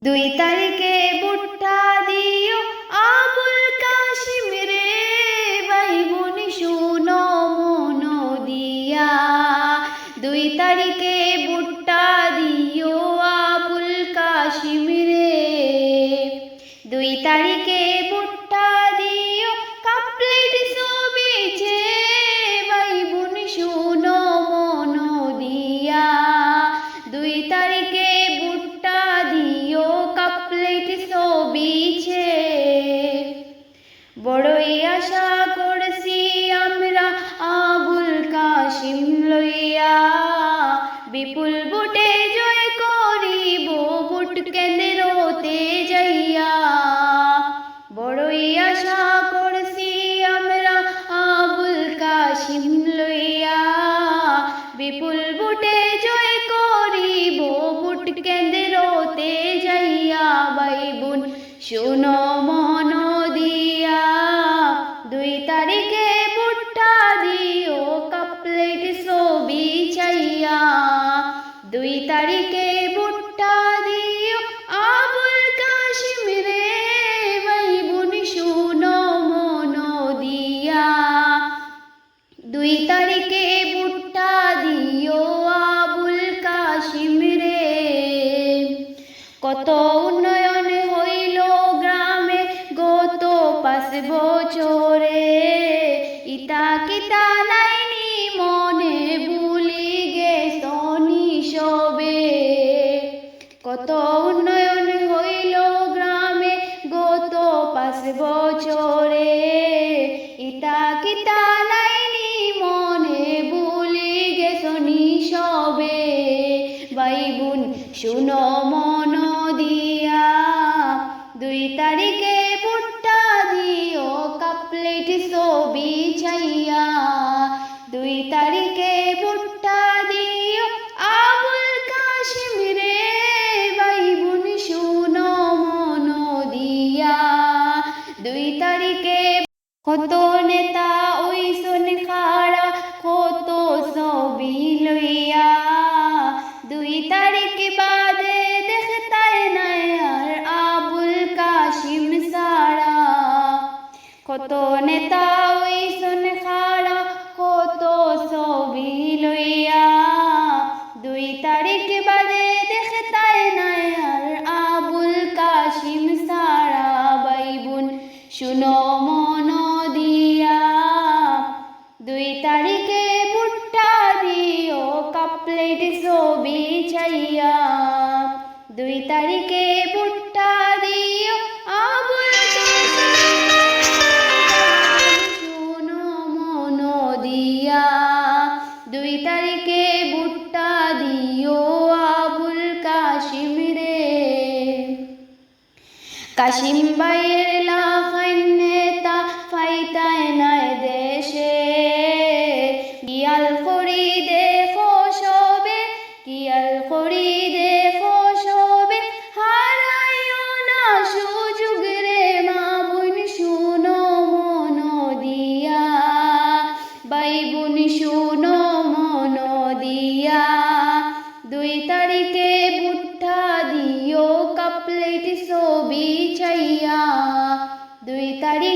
2 তারিখে ভুট্টা দিও আবুল কাশিম রে, ভাই বোন শুনো মন দিয়া। 2 তারিখে ভুট্টা দিও আবুল কাশিম রে, 2 তারিখে ভুট্টা দিও কাপলেট ছবিছে, ভাই বোন শুনো মন দিয়া। 2 তারিখে ভুট্টা দিও কাপলেট ছবিছে, বড়ই আশা করছি আমরা আবুল কাশিম লইয়া, বিপুল ভোটে জয় করিব ভোট কেন্দ্রতে যাইয়া। বড়ই আশা করছি আমরা আবুল কাশিম লইয়া, বিপুল ভোটে জয় করিব ভোট কেন্দ্রতে যাইয়া। ভাই বোন শুনো মন দিয়া, 2 তারিখে ভুট্টা দিও কাপলেট ছবি চাইয়া। 2 তারিখে ভুট্টা দিও আবুল কাশিম রে, ভাই বোন শুনো মন দিয়া। 2 তারিখে ভুট্টা দিও আবুল কাশিম রে। কত উন্নয়ন হইল গ্রামে গত 5 বছরে, ইতা কিতা নাইনি মনে ভুলি গেছনি সবে। কত উন্নয়ন হইল গ্রামে গত 5 বছরে, ইতা কিতা নাইনি মনে ভুলি গেছনি সবে। ভাই বোন শুনো মন দিয়া, 2 তারিখে ভুট্টা দিও কাপলেট ছবি চাইয়া। 2 তারিখে ভুট্টা দিও আবুল কাশিম রে, ভাই বোন শুনো মন দিয়া। 2 তারিখে কত নেতা ওইসন খাড়া কত ছবি লইয়া, 2 তারিখ বাদে দেখতাই নাই আর আবুল কাশিম সারা। কত নেতা ওইসন খাড়া কত ছবি লইয়া, 2 তারিখ বাদে দেখতাই নাই আর আবুল কাশিম সারা। ভাই বোন শুনো মন দিয়া, 2 তারিখে ভুট্টা দিও কাপলেট ছবি চাইয়া। 2 তারিখে ভুট্টা দিও আবুল কাশিম শুনো মন দিয়া। 2 তারিখে ভুট্টা দিও আবুল কাশিম রে। কাশিম ভাইয়ের লাখান নেতা ফাইতায় নাই দেশে, কিয়াল করি দেখো সবে, কিয়াল করি দেখো সবে, হারাইও না সুযোগ রে মা বোন শুনো মন দিয়া। ভাই বোন শুনো মন দিয়া, 2 তারিখে ভুট্টা দিও কাপলেট ছবি চাইয়া। 2 তারিখ